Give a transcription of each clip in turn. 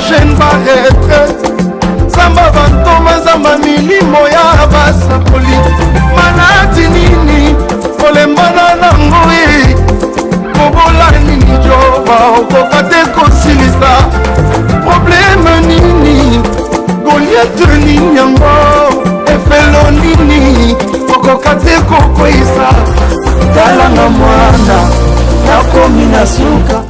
jeune ba retraite zamba bantoma zamba milimo ya basakoli manati nini kolembana nango kobola nini jova okoka te kosilisa probleme nini goliete nini yango efelo nini okoka te kokwisa talanga mwana nakomi na suka.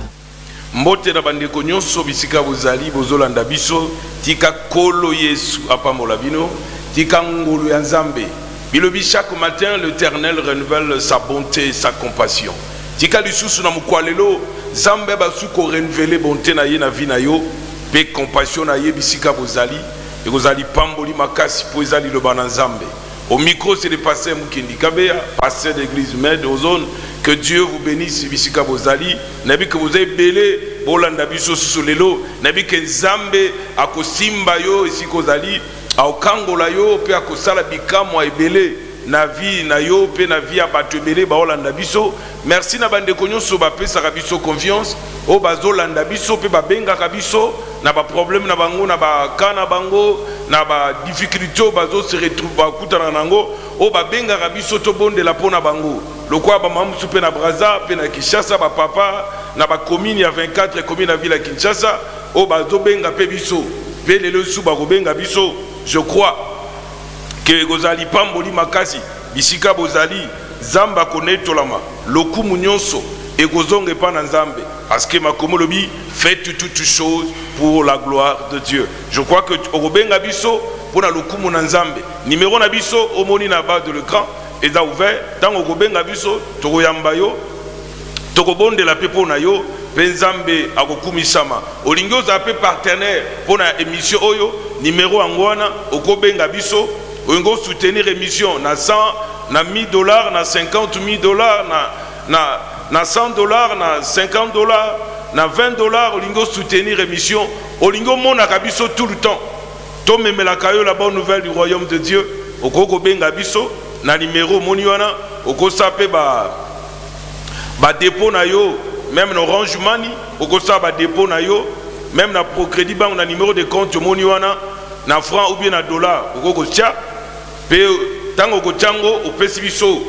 Mbote na bandeko nyonso bisika bozali bozolanda biso tika kolo Yesu apambola bino tika ngolu ya Nzambe bilobi chaque matin l'Éternel renouvelle sa bonté et sa compassion tika lisusu na mukwalelo Nzambe basuko renouveler bonté na ye na vie na yo pe compassion na ye bisika bozali et bozali pamboli makasi po ezali loba na Nzambe. Au micro, c'est le pasteur Mukindi Kabea, pasteur d'église Med, aux zones. Que Dieu vous bénisse, Bisika Bozali. Nabi que vous ayez belé, Bolanda Biso Solelo. Nabi que Nzambe, Akosimba yo, ici Kozali, Aokangola yo, pe Akosala Bikamo a belé. Na vie, na yo, pe na vie abatu belé, Baolanda Biso. Merci na bande konyo so ba pe sarabiso confiance. O bazolanda biso pe ba benga kabiso. Na ba problème na bango, na ba kana bango. Na ba difficulté bazo se retrouve ba kutana nango o ba benga rabiso to bonde la pona bango lokwa ba mamu supe na Braza pe na Kinshasa ba papa na ba commune ya 24 commune na ville ya Kinshasa o bazo benga pe biso pe lelo su ba ko benga biso. Je crois que gozali pamboli makasi bisika bozali zamba konetolama lokumu nyonso et gozonge pa na Nzambe parce que makomo lobi faites toutes choses pour la gloire de Dieu. Je crois que obenga biso pour na lokumu na Nzambe numéro na biso omoni na bas de l'écran et ça ouvert tant obenga biso tokoyamba yo tokobonde la pepo na yo pe Nzambe akokumisama olingo za pe partenaire pour na émission oyo numéro angwana okobenga biso olingo soutenir émission na 100 na $1000 na $50,000 na $100 na $50 na $20 olingo soutenir émission olingo mona kabiso tout le temps to memela kayo la bonne nouvelle du royaume de Dieu okoko benga biso na numéro moni wana okosape ba dépôt na yo même na Orange Money okosa ba dépôt na yo même na Procrédit Bank na numéro de compte moni wana na franc ou bien na dollar okoko tia pe tango ko tango opesi biso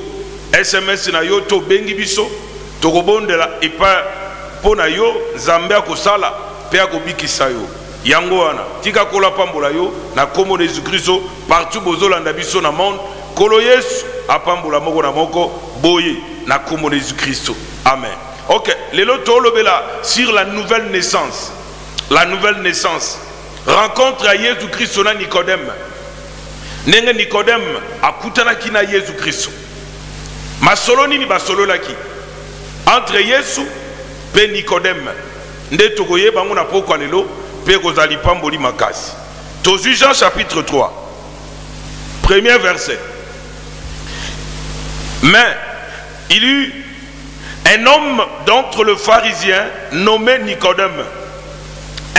SMS na yo to bengi biso tokobondela epa pona yo Nzambe akosala pe akobikisa yo yango wana tika kola pambola yo na komo de Jésus-Christ partout bozolanda biso na monde kolo Yesu apambola moko na moko boye na komo de Jésus-Christ. Amen. OK, lelo tolobela sur la nouvelle naissance. La nouvelle naissance. Rencontre à Jésus-Christ na Nicodème. Nenge Nicodème akutana kina Jésus-Christ. Masoloni ni basololaki. Entre Yesu pe Nicodème nde tokoye bango na poko lelo pe kozali pamboli makasi. Tozu Jean chapitre 3 premier verset. Mais il y eut un homme d'entre les pharisiens nommé Nicodème,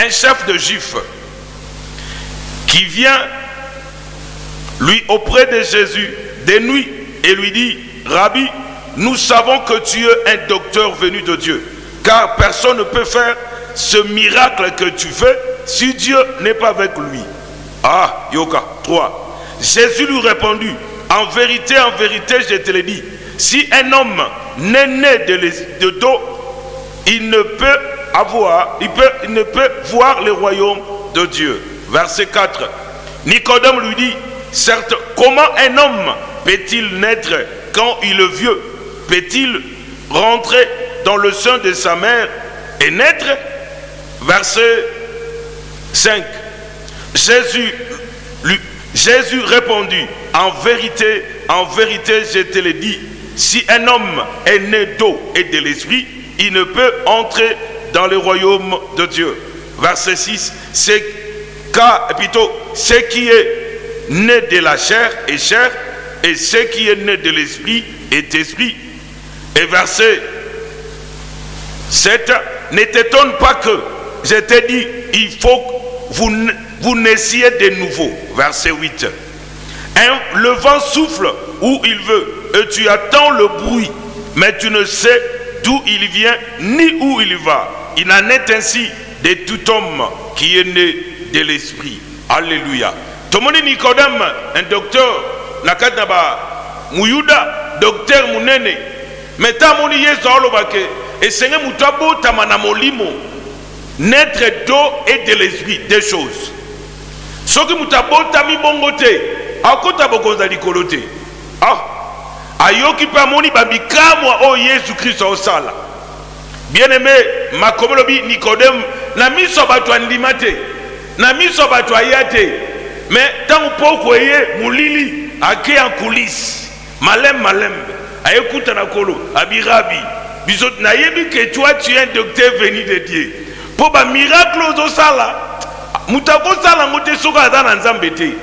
un chef de juifs, qui vient lui auprès de Jésus de nuit et lui dit: Rabbi, nous savons que tu es un docteur venu de Dieu, car personne ne peut faire ce miracle que tu fais si Dieu n'est pas avec lui. Ah, Yoka, 3. Jésus lui répondit: en vérité, je te le dis, si un homme n'est né de dos, il ne peut voir le royaume de Dieu. Verset 4. Nicodème lui dit: certes, comment un homme peut-il naître quand il est vieux? Peut-il rentrer dans le sein de sa mère et naître? Verset 5. Jésus répondit: en vérité, je te le dis, si un homme est né d'eau et de l'esprit, il ne peut entrer dans le royaume de Dieu. Verset 6. Ce qui est né de la chair est chair, et ce qui est né de l'esprit est esprit. Et verset 7. Ne t'étonne pas que je t'ai dit, il faut que vous naissiez de nouveau. Verset 8. Le vent souffle où il veut, et tu attends le bruit, mais tu ne sais d'où il vient ni où il va. Il en est ainsi de tout homme qui est né de l'esprit. Alléluia. Tomoni Nicodème, un docteur, nakadaba muyuda, docteur munene. Meta moni Yesu alobake, et senge mutabo tamana molimo, naître d'eau et de l'esprit, deux choses. Soki mutabo tami bongote, akota bokonza likolote. Ayoki pa moni babikamwa o Yesu Christ au sala. Bien-aimé, makomelobi Nicodème, na miso batu andimate, na miso batu ayate, mais tant poko eye mulili ake en coulisse, malem, ayekuta na kolo, abirabi, bisot na yebi que toi tu es un docteur venu de Dieu. Pour ba miracle au sala, mutako sala ngote soka azana nzambete.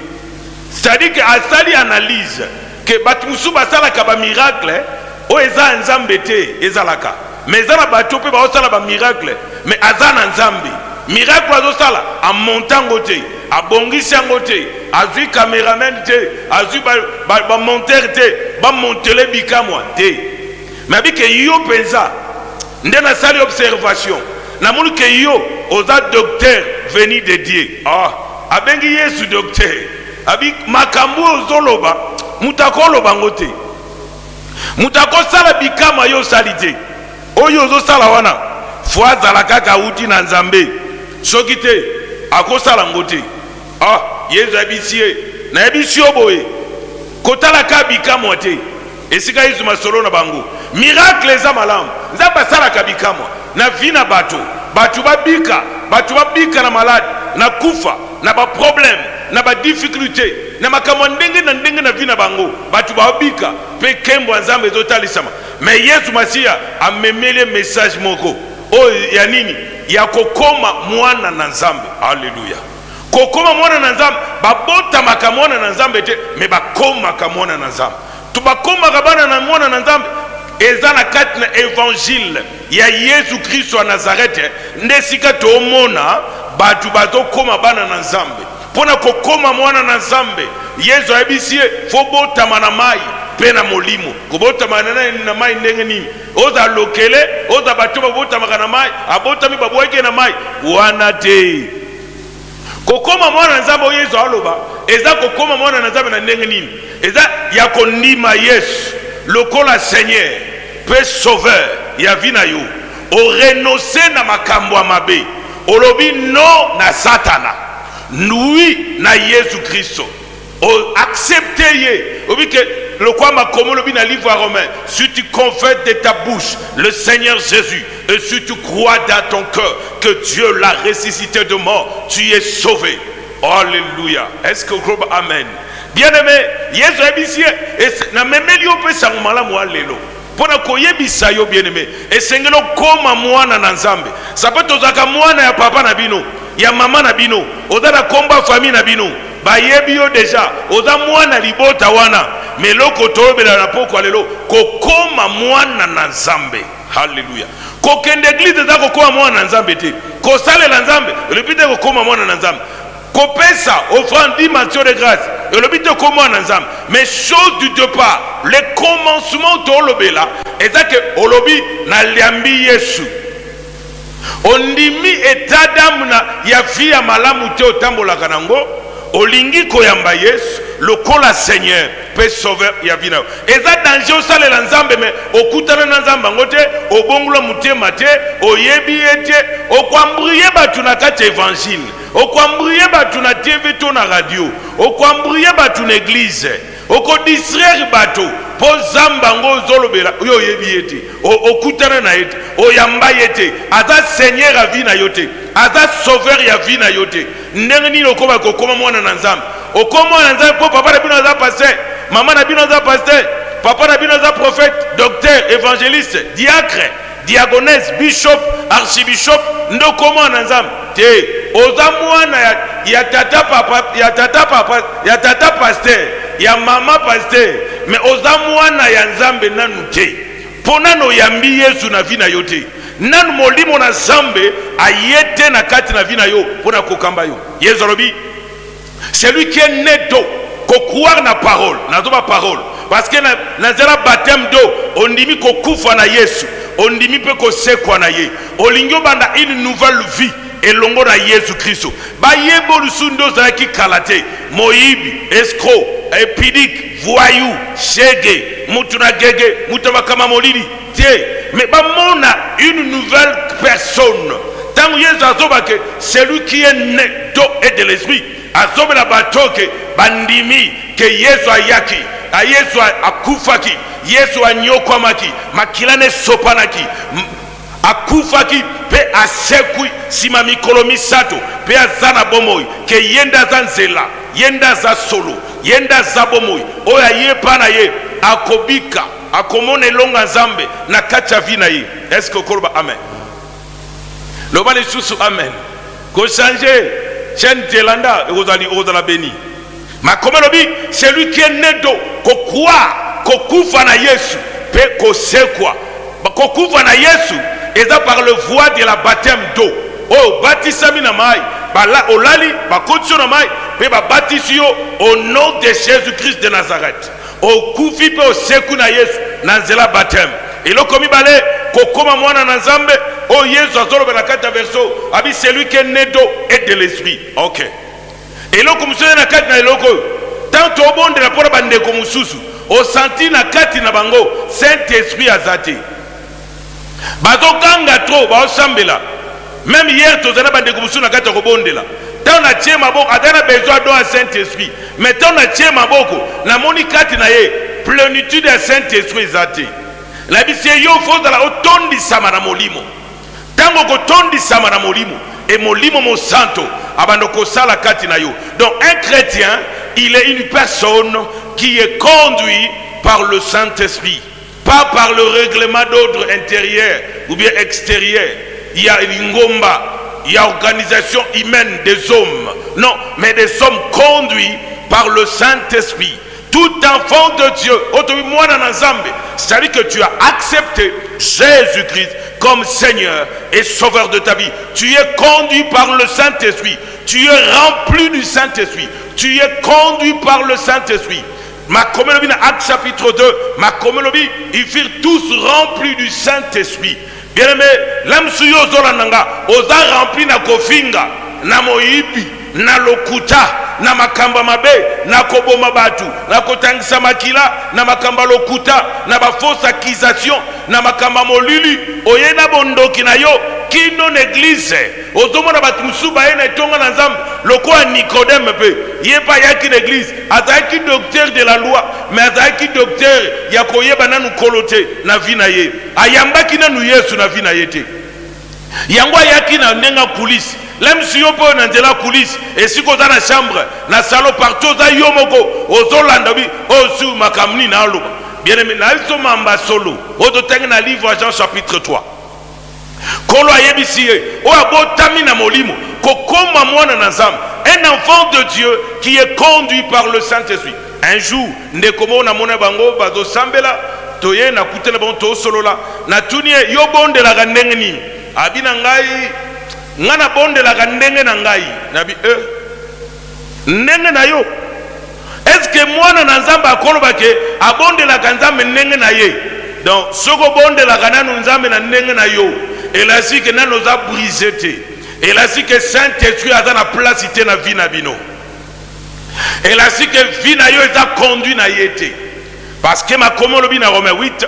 C'est-à-dire que asali analyse que batu musuba sala kaba miracle, o eza nzambete ezalaka. Mais ça n'a pas tout ba miracle, mais azana nzambi miracle azosala a montant côté a bongisi ngote a vu caméraman te a vu ba monteur te ba monter bikamwa te mais bi ke yo penza ndena sali observation na mulu ke yo oza docteur venu de Dieu abengi Yesu docteur abi makambu ozoloba mutakoloba ngote mutakosala bikama yo salite oyo ozosala wana fo azala kaka uti na nzambe soki te akosala ngo te Yesu abisie na ebisi oboye kotala ka bikamwa te esika Yesu masolo na bango miracle eza malamu nzambe asalaka bikamwa na vi na bato babika na malade na kufa na baproblème na badifficulté na makamwa ndenge na vi na bango bato babika mpe kembo ya nzambe ezotalisama. Mais Yesu Masia a memele message moko ya nini ya kokoma mwana na nzambe. Alléluia. Kokoma mwana na nzambe babota makamwana na nzambe te me bakoma kamwana na nzambe tubakoma kabana na mwana na nzambe eza na kati na évangile ya Yesu Kristo wa Nazareth ndesika tomona batu bazokoma bana na nzambe pona kokoma mwana na nzambe Yesu abisie fobota mana mai pena molimo kobota manana na mai ndenge nini oza lokele oza bato babota makana mai abota mi babweke na mai wana te kokoma mwana nzambe Yesu aloba eza kokoma mwana nzambe na ndenge nini eza ya kondima Yesu lokola Seigneur pe sauveur ya vina yo o renoncer na makambo ya mabe olobi no na satana oui na Yesu Kristo o accepter ye obi que le quoi m'a comme le bin livre à Romain si tu confesses de ta bouche le Seigneur Jésus et si tu crois dans ton cœur que Dieu l'a ressuscité de mort tu es sauvé. Alléluia. Est-ce que vous amen? Bien-aimé, Yesu abisie et na memeli ope sangmala mo lelo pona koyebisa yo bien-aimé et sengelo koma mwana na nzambe sapato zaka mwana ya papa na bino ya mama na bino odala komba famille na bino bayebi yo deja oza mwana libota wana meloko tobela na poko lelo kokoma mwana na nzambe. Hallelujah. Kokende église za kokoma mwana na nzambe te kosalela nzambe olipite kokoma mwana na nzambe kopesa offrande dimension de grâce olipite kokoma na nzambe mais chose du départ le commencement tolobela ezake olobi na liambi Yesu ondimi etadamu na ya via malamu te otambolaka nango olingi koyamba Yesu lokola Seigneur pe sauveur ya vina eza danger osalela nzambe me okutana na nzambe ngote obongula mutema te oyebi ete okwambrie batu na kati évangile okwambrie batu na TV to na radio okwambrie batu na église okodistraire bato po zamba ngo zolobela yo yebi ete okutana na ete oyamba ete aza Seigneur ya vina yote aza sauveur ya vina yote ndenge nini okoba kokoma mwana na nzambe okoma na nzambe po papa na bino aza pasteur mama na bino aza pasteur papa na bino aza prophète docteur évangéliste diacre diagonesse bishop archibishop ndo koma na nzambe te oza mwana ya tata papa ya tata pasteur ya mama pasteur mais oza mwana ya nzambe nanu te pona no yambi Yesu na vina yote nanu molimo na nzambe ayete na kati na vina yo pona kokamba yo Yesu alobi celui qui est né d'eau ko croire na parole nazoba parole parce que na zela baptême d'eau ondimi ko kufa na Yesu ondimi pe ko sekwa na ye olingo banda une nouvelle vie elongo na Yesu Kristo bayebo lusundo zalaki kalate moyibi escroc épidique voyou chege mutu na gege mutu bakama molili tie mais bamona une nouvelle personne tant Yesu azobake celui qui est né d'eau et de l'esprit azobela batoke bandimi que Yesu ayaki a Yesu akufaki Yesu anyokwamaki makilane sopanaki akufaki pe asekui sima mikolo misato pe azana bomoi ke yenda za nzela yenda za solo yenda za bomoi oya ye pana ye akobika akomone longa nzambe na kati ya vi na ye. Est-ce que okoloba amen loba lisusu amen ko changer chaîne telanda ozala béni makomelobi celui qui est né d'eau kokwa kokufa na Yesu pe kosekwa kokufa na Yesu eza par le voie de la baptême d'eau oh batisami na mai bala olali bakotio na mai pe ba batisio au nom de Jésus-Christ de Nazareth o kufi pe oseku na Yesu na nzela baptême eloko mibale kokoma mwana na Nzambe o Yesu azoloba na kati ya verso abi celui qui est né d'eau et de l'esprit. OK eloko mususu na kati na eloko tant obondela pona bandeko mususu o senti na kati na bango Saint-Esprit azate bazokanga trop baosambela même hier tozana bandeko mususu na kati ya kobondela tant na tie maboko atana besoin do à Saint-Esprit mais tant na tie maboko na moni kati na ye plénitude ya Saint-Esprit azate la bisie yo faut la otondisama na molimo tango kotondisama na molimo et molimo mo santo abando kosala kati na yo. Donc un chrétien il est une personne qui est conduit par le Saint-Esprit, pas par le règlement d'ordre intérieur ou bien extérieur. Il y a une ngomba, il y a organisation humaine des hommes, non, mais des hommes conduits par le Saint-Esprit. Tout enfant de Dieu, c'est-à-dire que tu as accepté Jésus-Christ comme Seigneur et Sauveur de ta vie. Tu es conduit par le Saint-Esprit. Tu es rempli du Saint-Esprit. Tu es conduit par le Saint-Esprit. Makomelobi na Actes chapitre 2, Makomelobi, ils furent tous remplis du Saint-Esprit. Bien aimé, l'âme suyo zolananga, oza rempli na kofinga, na moyibi, na lokuta, na makamba mabe, na koboma batu, na kotangisa makila, na makamba lokuta, na ba fausse accusation, na makamba molili, oyena bondoki na yo, kino néglise. Ozomona batu musuba ena etonga na nzambe, lokoa Nicodème pe, yeba yaki l'église, azaki docteur de la loi, mais azaki docteur ya koyeba nanu kolote na vina ye. Ayambaki nanu Yesu na vina yete. Yango yaki na nenga police. Même si on peut dans la coulisse et si on a la chambre, na salon partout za yomoko, ozolanda bi, osu makamni na lo. Bien aimé, na iso mamba solo. Odotenga na livre Jean chapitre 3. Kolo ayebisiye, o abotami na molimo, kokoma mwana na nzambe. Un enfant de Dieu qui est conduit par le Saint-Esprit. Un jour, ndekomo na mona bango bazo sambela, toye na kutela bon to solo la. Na tunie yo bonde la gandenga ni. Abina ngai ngana bonde la ndenge na ngai nabi ndenge na yo est-ce que mwana na nzamba akoloba ke abonde la nzambe ndenge na ye donc soko bonde la nanu nzambe na ndenge na yo elasi ke nano za brisé te elasi ke Saint-Esprit aza na place te na vie na bino elasi ke vie na yo eza conduit na ye te parce que makomolobi na Romains 8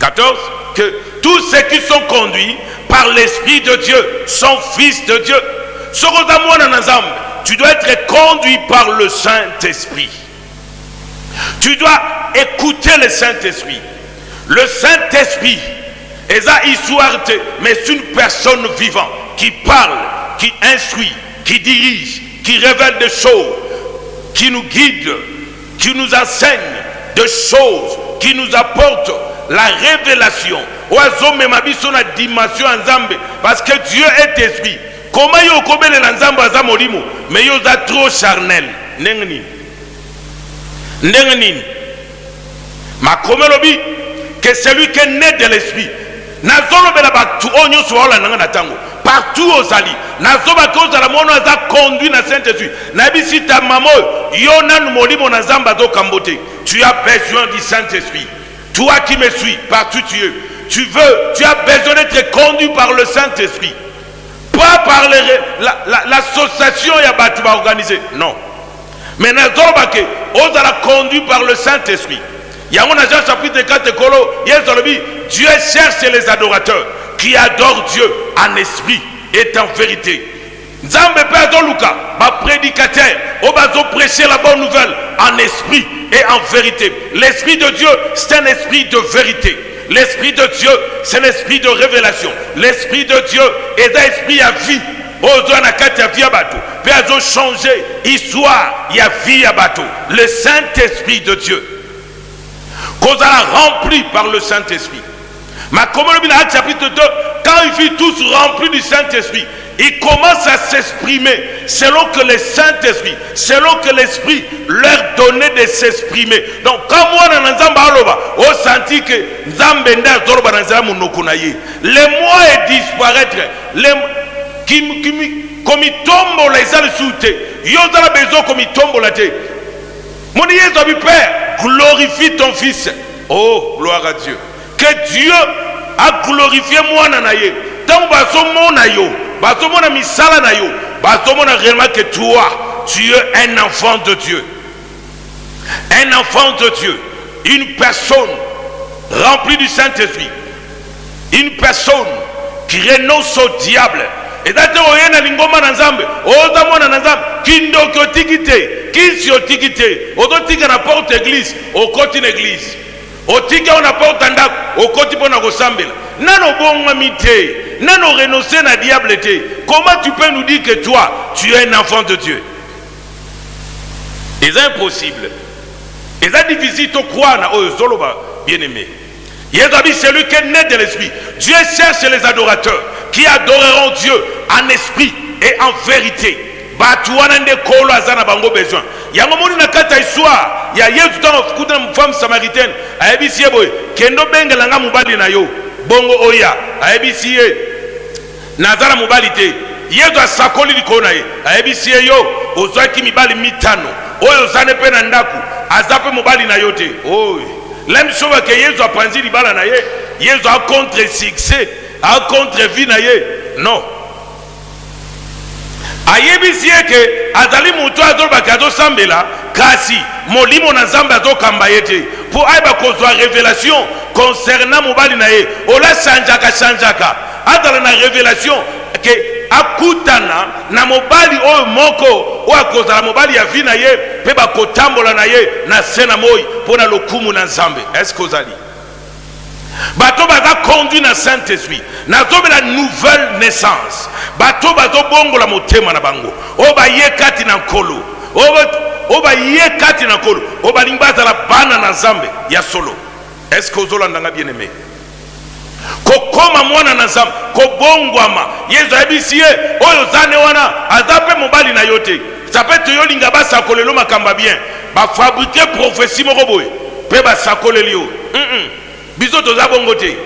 14 que tous ceux qui sont conduits par l'Esprit de Dieu sont fils de Dieu. Tu dois être conduit par le Saint-Esprit. Tu dois écouter le Saint-Esprit. Le Saint-Esprit est une histoire, mais c'est une personne vivante qui parle, qui instruit, qui dirige, qui révèle des choses, qui nous guide, qui nous enseigne des choses, qui nous apporte la révélation. Dimension Nzambe parce que Dieu est esprit. Comment yo kobele la Nzambe aza molimo mais yo za trop charnel. Ndengeni. Ndengeni. Makomelobi que celui qui est né de l'esprit. Nazolo bela batu onyo swala nanga na tango. Partout aux ali. Nazoba koza la mono aza conduit na Saint-Esprit. Nabisi ta mamo yo nanu molimo na Nzamba zo kambote. Tu as besoin du Saint-Esprit. Toi qui me suis, partout tu es. Tu as besoin d'être conduit par le Saint-Esprit. pas par l'association ya batu ba organisé, non. Mais nazobake on a conduit par le Saint-Esprit. Yango na Jean chapitre 4 kolo yezolobi Dieu cherche les adorateurs qui adorent Dieu en esprit et en vérité. Nzambe pe Luka, ma prédicateur, on va prêcher la bonne nouvelle en esprit et en vérité. L'esprit de Dieu, c'est un esprit de vérité. L'esprit de Dieu, c'est l'esprit de révélation. L'esprit de Dieu est un esprit à vie. Ozo na kati ya vie ya bato. Pe azo changer histoire ya vie ya bato. Le Saint-Esprit de Dieu. Qu'on a rempli par le Saint-Esprit. Ma communauté dans Actes chapitre 2, quand ils furent tous remplis du Saint-Esprit, ils commencent à s'exprimer selon que le Saint-Esprit, selon que l'Esprit leur donnait de s'exprimer. Donc, quand moi, on sentit que les mots est disparaître, comme il tombe les ailes sous terre, il y a besoin comme il tombe la terre. Mon Père, glorifie ton Fils. Oh, gloire à Dieu. Que Dieu a glorifié moi nanaye. Tant réellement que toi, tu es un enfant de Dieu. Un enfant de Dieu. Une personne remplie du Saint-Esprit. Une personne qui renonce au diable. Et d'ailleurs, il y a l'ingoma nanzambe. Ozamona nanzambe. Kindo kiotikite. Kisi otikite. Odotika na porte église. Au côté l'église. Otika on apporte un dak. Au côté pour na kosambela. Nano bonga mite. Nano renoncer na diable te. Comment tu peux nous dire que toi, tu es un enfant de Dieu? C'est impossible. C'est difficile de croire na Zoloba, bien aimé. Yézabi, c'est lui qui est né de l'esprit. Dieu cherche les adorateurs qui adoreront Dieu en esprit et en vérité. Batuana nde kolo azana bango besoin. Yango moni na kata histoire ya Yesu tango kuta femme samaritaine ayebisi boy kendo bengela nga mubali na yo bongo oya ayebisi ye nazala mubali te Yesu asakoli likona ye ayebisi ye yo ozwaki mibali mitano oyo zane pe na ndaku azape mubali na yo te. Oy l'aime sauve que Yesu a panzi libala na ye Yesu a contre succès a contre vie na ye non. Ayebisi ke azali mutu azolobaki azosambela kasi molimo na nzambe azokamba ye te po ayeba kozwa révélation concernant mobali na ye ola chanjaka azala na révélation ke akutana na mobali oyo moko oyo akozala mobali ya vi na ye mpe bakotambola na ye na se na moi mpo na lokumu na nzambe. Est-ce que ozali bato baza conduit na Saint-Esprit nazobela nouvelle naissance bato bazo bongola motema na bango o baye kati na nkolo o baye kati na nkolo o balingi bazala bana na nzambe ya solo. Est-ce que ozolandanga bien aimé kokoma mwana na nzambe kobongwama Yesu ayebisi ye oyo zane wana aza mpe mobali na yo te sapete yo linga basakolelo makamba bien bafabrike prophétie moko boye mpe basakoleli yo biso toza bongo te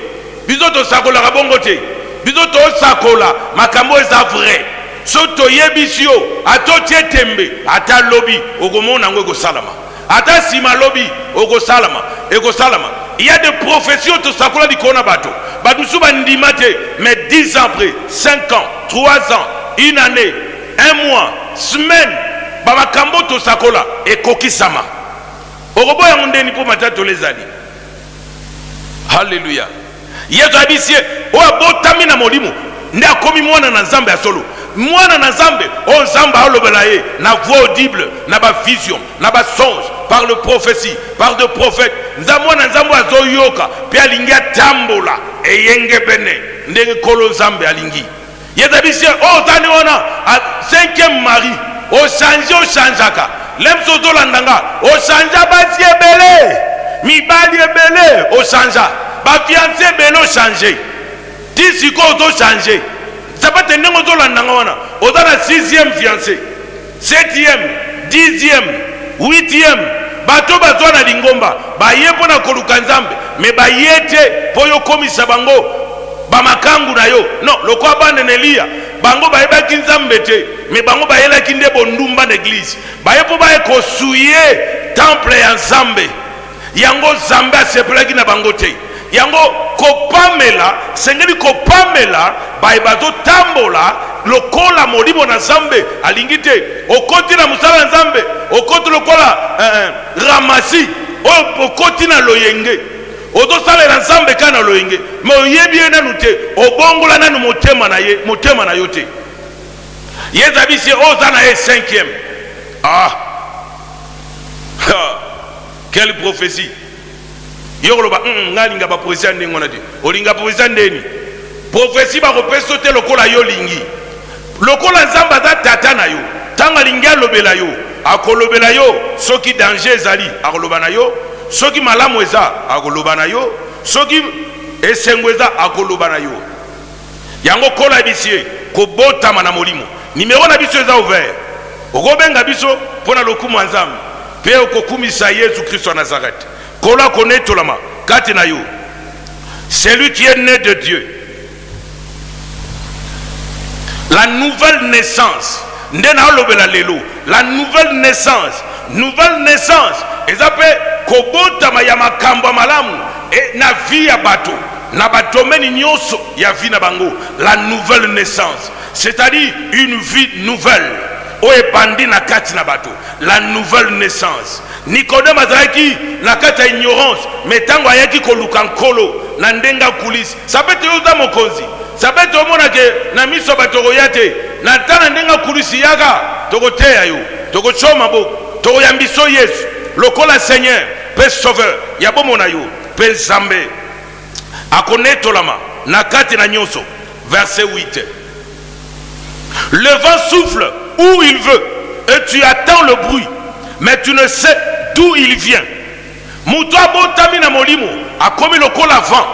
biso tosakolaka bongo te biso tosakola makambo eza vrai so toyebisi yo atotie tembe ata lobi okomona yango ekosalama ata nsima lobi okosalama ekosalama. Il y a des prophéties tosakola likona bato mosusu bandima te mais 10 ans après 5 ans 3 ans une année 1 mois semaine bamakambo tosakola ekokisama okoboya mondeni mpo matata lezali. Alléluia. Yesu abisi o abotami na molimo nde akomi mwana na nzambe ya solo mwana na nzambe o nzambe alobela ye na voix audible na ba vision na ba songe par le prophétie par de prophètes mwana nzambe azoyoka pe alingi atambola eyenge bene ndenge kolo nzambe alingi. Yesu abisi o tani wana 5e mari o changeaka lemso tolandanga o changea basi ebele mibali ebele o changea bafiancé ebele o change ti sikoyo ozo change sapate ndenge ozolandanga wana oza na 6e fiancé 7e 10e 8e bato bazwa na lingomba baye mpo na koluka nzambe me baye te mpo yokomisa bango bamakangu na yo non lokwa bande na Eliya bango bayebaki nzambe te me bango bayelaki nde bondumba na eglise baye mpo baye kosuye temple ya nzambe yango nzambe asepelaki na bango te yango kopamela sengeli kopamela baye bazotambola lokola molimo na nzambe alingi te okoti na mosala na nzambe okoti lokola ramasi oyo okoti na loyenge ozosalela nzambe kaka na loyenge me oyebi ye nanu te obongola nanu motema na yo te yeza bisi oza na ye 5e. Quelle prophétie! Yoroba, ngalinga ba prophétie ndenge wana te. Olinga prophétie ndeni. Prophétie ba kopesa te lokola yo lingi. Lokola nzamba za tata na yo. Tanga linga lobela yo. Akolobela yo soki danger ezali, akoloba na yo. Soki malamu eza, akoloba na yo. Soki esengo eza, akoloba na yo. Yango kola bisie ko botama na molimo. Numéro na biso eza ouvert. Okobenga biso pona lokumu nzambe. Pe okokumisa Yesu Christ de Nazareth. Kola konetolama kati na yo. Celui qui est né de Dieu. La nouvelle naissance. Ndena olobela lelo. La nouvelle naissance. Nouvelle naissance. Ezape kobotama ya makambo malamu e na vie ya bato. Na badomeni nyonso ya vie na bango. La nouvelle naissance. C'est-à-dire une vie nouvelle. Oebandi na kati na bato. La nouvelle naissance. Nicodème azalaki na kati ya ignorance, mais tango ayaki koluka nkolo na ndenga kulisi. Sabete yoza mokonzi. Sabete omona ke na miso bato koyate na tana ndenga kulisi yaka tokoteya yo. Tokochoma bo. Tokoyambiso Yesu. Lokola Seigneur, Père Sauveur, ya bomona yo, Père Nzambe. Akonetolama na kati na nyonso. Verset 8. Le vent souffle où il veut et tu attends le bruit, mais tu ne sais d'où il vient. Mutoa botami na molimo akomi lokola vent.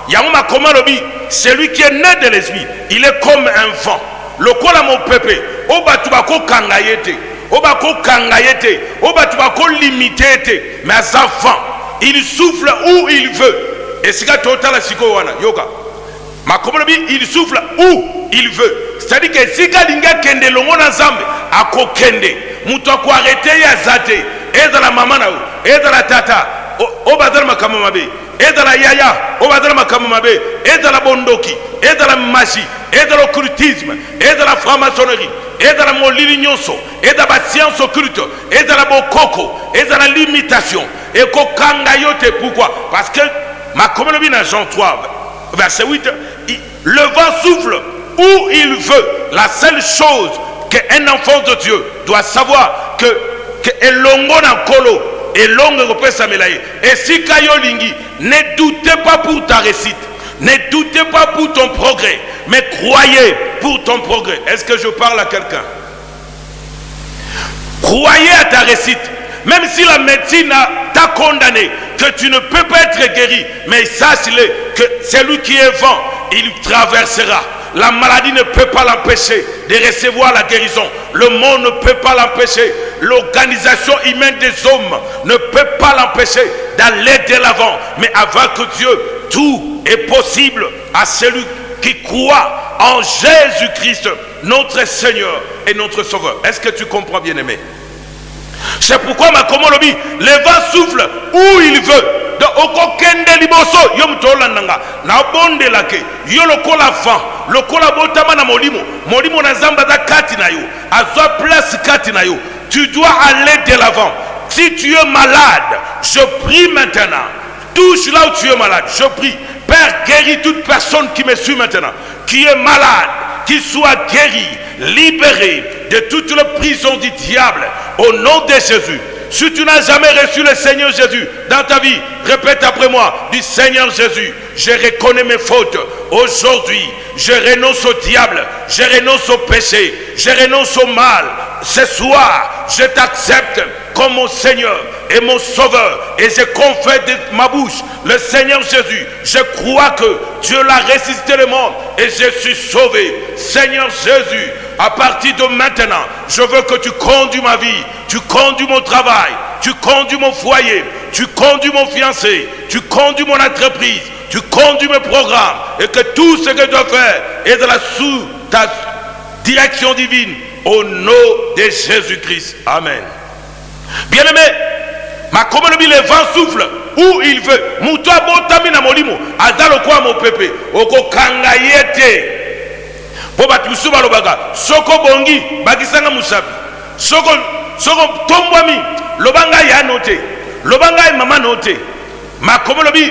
Yangoma koma lobi, celui qui est né de l'esprit, il est comme un vent. Lokola mon peuple, obatu bako kangayete, obako kangayete, obatu bako limité, mais ça vent, il souffle où il veut. Et si ka totala siko wana yoka. Makoma lobi, il souffle où il veut. C'est-à-dire que si kalinga kende longo na nzambe akokende muto ko arrêter ya zate ezala mama na ezala tata obazala makama mabe ezala yaya obazala makama mabe ezala bondoki ezala magie ezala occultisme ezala franc-maçonnerie ezala molili nyonso ezala ba science occulte ezala bokoko ezala limitation ekokanga yote. Pourquoi? Parce que makoma lobi na Jean 3 verset 8, le vent souffle où il veut. La seule chose qu'un enfant de Dieu doit savoir que elongo na kolo elongo kopesa melaye. Et si kayo lingi, ne doutez pas pour ta réussite, ne doutez pas pour ton progrès, mais croyez pour ton progrès. Est-ce que je parle à quelqu'un? Croyez à ta réussite. Même si la médecine t'a condamné, que tu ne peux pas être guéri, mais sache-le que celui qui est vent, il traversera. La maladie ne peut pas l'empêcher de recevoir la guérison. Le monde ne peut pas l'empêcher. L'organisation humaine des hommes ne peut pas l'empêcher d'aller de l'avant. Mais avec Dieu, tout est possible à celui qui croit en Jésus-Christ, notre Seigneur et notre Sauveur. Est-ce que tu comprends, bien-aimé? C'est pourquoi ma komolobi, le vent souffle où il veut. Donc okokende liboso yo mtolandanga na bonde lake yo lokola vent lokola botama na molimo na zamba za kati na yo azwa place kati na yo. Tu dois aller de l'avant. Si tu es malade, je prie maintenant, touche là où tu es malade, je prie, Père, guéris toute personne qui me suit maintenant, qui est malade, qu'il soit guéri, libéré de toute la prison du diable au nom de Jésus. Si tu n'as jamais reçu le Seigneur Jésus dans ta vie, répète après moi, du Seigneur Jésus, je reconnais mes fautes. Aujourd'hui, je renonce au diable, je renonce au péché, je renonce au mal. Ce soir, je t'accepte comme mon Seigneur et mon Sauveur. Et je confesse de ma bouche, le Seigneur Jésus, je crois que Dieu l'a ressuscité le monde et je suis sauvé. Seigneur Jésus, à partir de maintenant, je veux que tu conduis ma vie, tu conduis mon travail, tu conduis mon foyer, tu conduis mon fiancé, tu conduis mon entreprise, tu conduis mes programmes et que tout ce que je dois faire est sous ta direction divine au nom de Jésus-Christ. Amen. Bien-aimé, ma communauté, le vent souffle où il veut. Moutoua botami na molimo, azalo kwa mo pepe, oko kangayete. po batu mususu balobaka soko bongi bakisanga musapi soko tombwami lobanga ya note lobanga mama note makomo lobi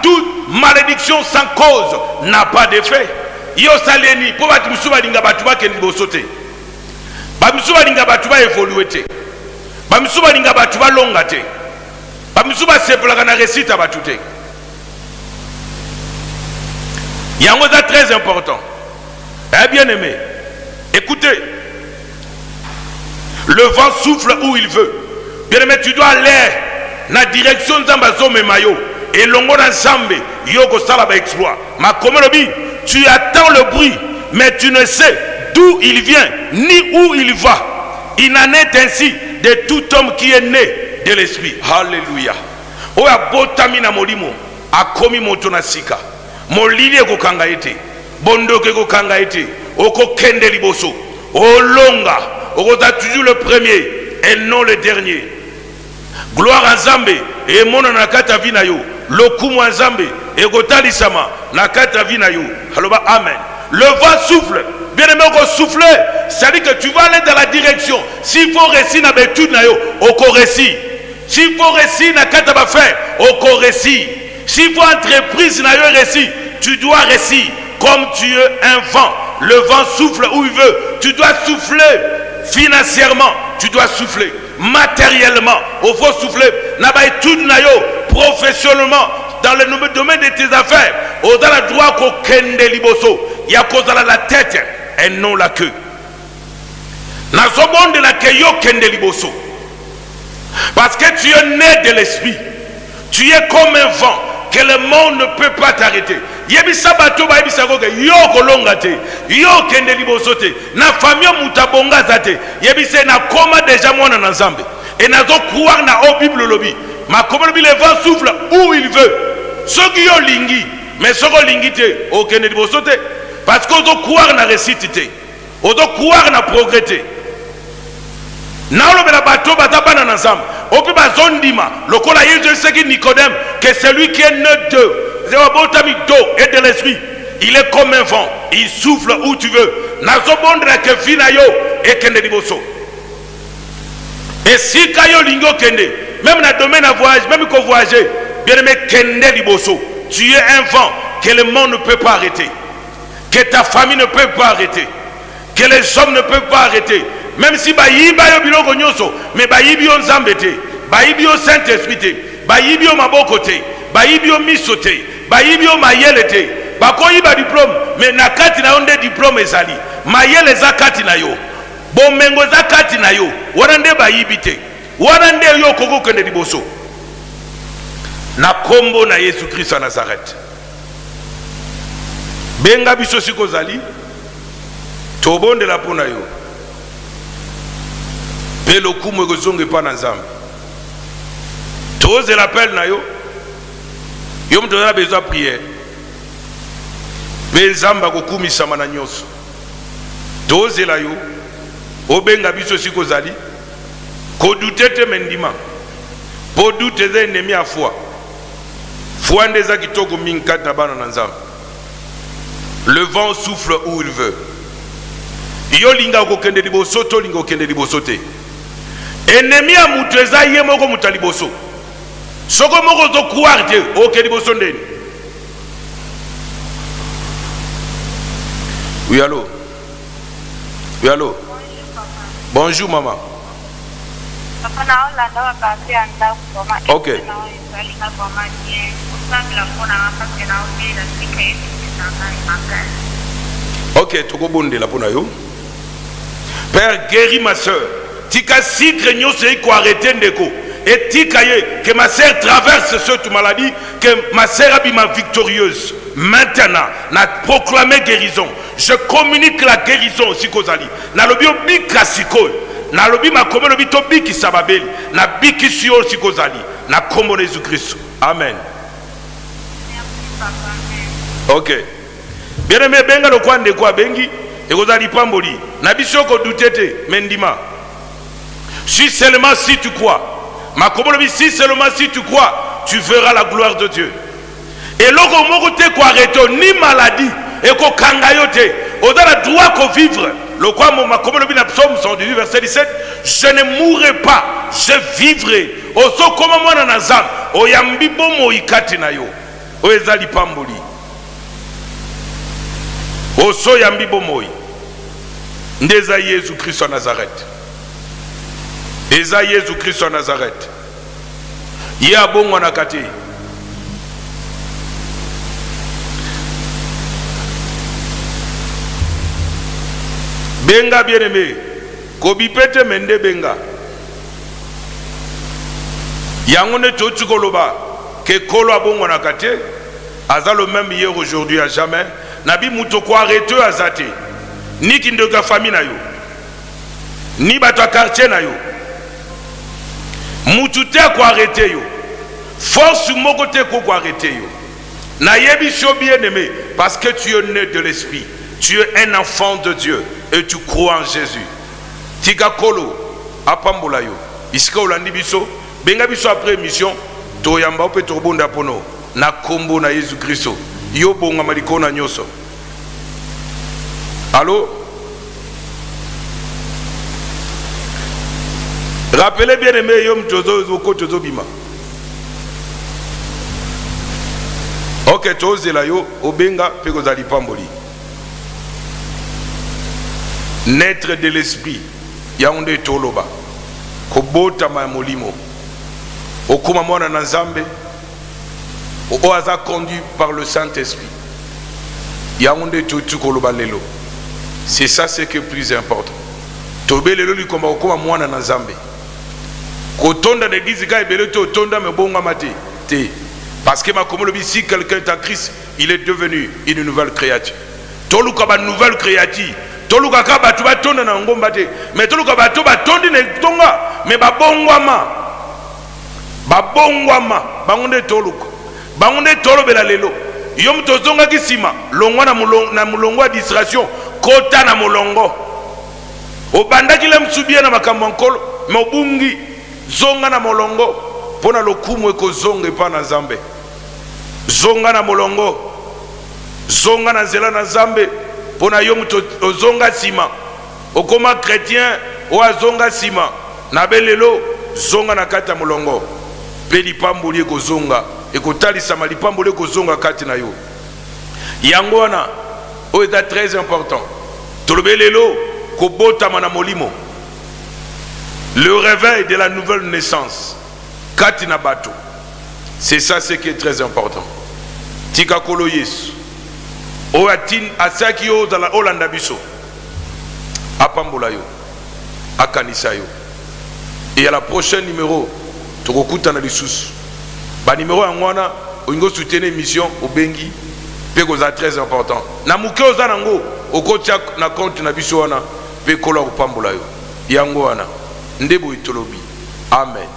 toute malédiction sans cause n'a pas d'effet. Yo saleni po batu mususu balinga batu bakende liboso te, bamisusu balinga batu baevolue te, bamisusu balinga batu balonga te, bamisusu basepelaka na réussite batu te. Yango ça très important. Eh bien aimé, écoutez, le vent souffle où il veut. Bien aimé, tu dois aller dans la direction de Zambazo Memayo et longo dans Zambé, Yoko Salaba exploit. Ma komelobi, tu attends le bruit, mais tu ne sais d'où il vient ni où il va. Il en est ainsi de tout homme qui est né de l'esprit. Alléluia. Oya botamina molimo, akomi motonasika. Molili eko kanga ete, bondo ke ko kanga ete, oko kende liboso, olonga, oko ta toujours le premier et non le dernier. Gloire à Zambé et mon nakata vinayo, lokumu à Zambé et gotalisama nakata vinayo. Haloba amen. Le vent souffle, bien aimé oko souffler, ça dit que tu vas aller dans la direction. S'il faut réciter na betude nayo, oko récit. S'il faut réciter na kata ba faire, oko récit. S'il faut entreprise na yo récit, tu dois réciter comme tu es un vent. Le vent souffle où il veut. Tu dois souffler financièrement. Tu dois souffler matériellement. Il faut souffler. Professionnellement. Dans le domaine de tes affaires. Au dans le droit qu'on kende liboso. Il y a cause dans la tête et non la queue. Dans ce monde de la queue, yo kende liboso. Parce que tu es né de l'esprit. Tu es comme un vent que le monde ne peut pas t'arrêter. Yebisa bato ba yebisa ko yo kolonga te, yo kende liboso te, na famille mutabonga zate. Yebisa na koma déjà mwana na Nzambe. Et na zo croire na o Bible lobi. Ma comme le vent souffle où il veut. Ce qui yo lingi, mais ce ko lingi te, o kende liboso te parce que zo croire na réussite te. O zo croire na progrès te. Na lo bela bato batabana na Nzambe. O pe bazondima, lokola Yesu seki Nicodème que celui qui est né de et de l'esprit, il est comme un vent, il souffle où tu veux. Et si kayo lingo kende, même dans le domaine à voyage, même qu'on voyager, bien aimé kende liboso, tu es un vent que le monde ne peut pas arrêter, que ta famille ne peut pas arrêter, que les hommes ne peuvent pas arrêter. Même si bayiba yo biloko nyoso, mais bayibio nzambe te, bayibio Saint-Esprit te, bayibio maboko te, bayibio miso te, bayibio mayele te, bakoyiba diplôme, mais nakati na onde diplôme ezali, mayele za kati na yo, bomengo za kati na yo, wanande bayibi te, wanande yo koko kende liboso. Na kombo na Yesu Christ à Nazareth. Benga biso siko zali, tobonde la pona yo. Pelo kumu egozonge pa na Nzambe. Toze l'appel na yo. Yo mto na besoin prière. Bezamba ko kumisama na nyoso. Toze la yo. Obenga biso siko zali. Ko dutete mendima. Po dute ze ennemi a foi. Foi ndeza kitoko minkat na bana na Nzambe. Le vent souffle où il veut. Yo linga ko kende liboso to linga ko kende liboso te. Ennemi a muteza ye moko mutaliboso. Soko moko zo kuarte o kende liboso ndeni. Oui allô. Oui allô. Bonjour maman. Ok. Ok, tu bonde la pona yo. Père, guéris ma soeur. Tika si craignos c'est quoi arrêter ndeko. Et tika ye que ma soeur traverse cette maladie, que ma soeur abima victorieuse. Maintenant, n'a proclamé guérison. Je communique la guérison aussi kozali. Na lobio bika sikol. Na lobi ma komelo bito biki sababeli. Na biki sio sikozali. Na kombo Jésus Christ. Amen. Ok. Bien aimé benga lo kwande kwa bengi et kozali pamboli. Na bisoko dutete mendima. Si seulement si tu crois. Ma kombo lobi si seulement si tu crois, tu verras la gloire de Dieu. Et loko moko te ko arrêter ni maladie et ko kangayote. on a le droit qu'on vivre. Le quoi, mon comme le bin psaume 118 verset 17, je ne mourrai pas, je vivrai. Oso comme moi na nazam, o yambi bomo ikati na yo. O ezali pamboli. Oso yambi bomo. Ndeza Jésus Christ en Nazareth. Eza Jésus Christ en Nazareth. Ya bongo na kati. Benga bien-aimé, kobipete mende benga. Yangone totu koloba, ke kolo abongo na kate, aza le même hier, aujourd'hui, à jamais. Nabi mutoko arrête azate, ni kindoka famille na yo, ni bato quartier na yo. Mutute ko arrêter yo, force moko te ko arrêter yo. Na yebi so bien-aimé, parce que tu es né de l'esprit, tu es un enfant de Dieu. Et tu crois en Jésus. Tika kolo apambola yo. Iska olandi biso, benga biso après mission, to yamba ope to bonda pono na kombo na Jésus Christo. Yo bonga maliko na nyoso. Allô? Rappelez bien aimé yom tozo zoko tozo bima. OK, toze la yo obenga pe ko zali pamboli. Naître de l'esprit yaunde toloba kobota ma molimo okuma mwana na nzambe o aza conduit par le Saint-Esprit yaunde tutu koloba lelo. C'est ça ce qui est plus important. Tobe lelo likomba okuma mwana na nzambe kotonda l'église ka ebele to tonda me bonga mate te parce que ma komolo bi si quelqu'un est en Christ il est devenu une nouvelle créature. Toluka ba nouvelle créature. Toluka ka batu batonda na ngomba te mais toluka batu batondi na tonga mais babongwama bangonde toluka bangonde tolobela lelo yom tozonga kisima longwa na mulongo distraction kota na mulongo obandaki le msubia na makambo nkolo mais obungi zonga na molongo pona lokumu ekozonga epa na Nzambe zonga na molongo zonga na nzela na Nzambe pona yo muto ozonga sima okoma chrétien o azonga sima na belelo zonga na kata molongo pe lipamboli ekozonga ekotalisama lipamboli ekozonga kati na yo yango wana o est très important tolobelelo kobotama na molimo le réveil de la nouvelle naissance kati na bato c'est ça ce qui est très important tika kolo Yesu o atin asaki yo zala olanda biso apambola yo akanisa yo et à la prochaine numéro tokokuta na lisusu ba numéro ya ngwana oingo soutenir émission obengi pe koza très important na muke oza nango okotia na compte na biso wana pe kola kopambola yo yango wana ndebo itolobi amen.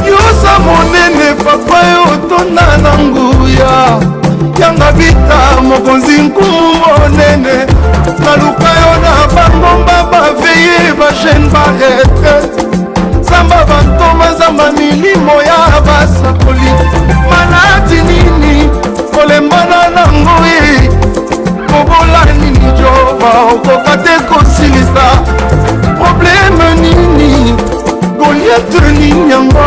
yosa monene papa otonda na nguya yanga bita mokonzi nkumu monene naluka yo na bangomba baveye bajene barete zamba bantoma zamba milimo ya basakoli manati nini kolembana nango ye kobola nini joba okoka te kosilisa probleme nini goliate nini yango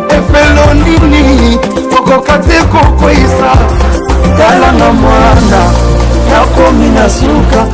efelo nini okoka te kokwisa talanga mwana nakomi na suka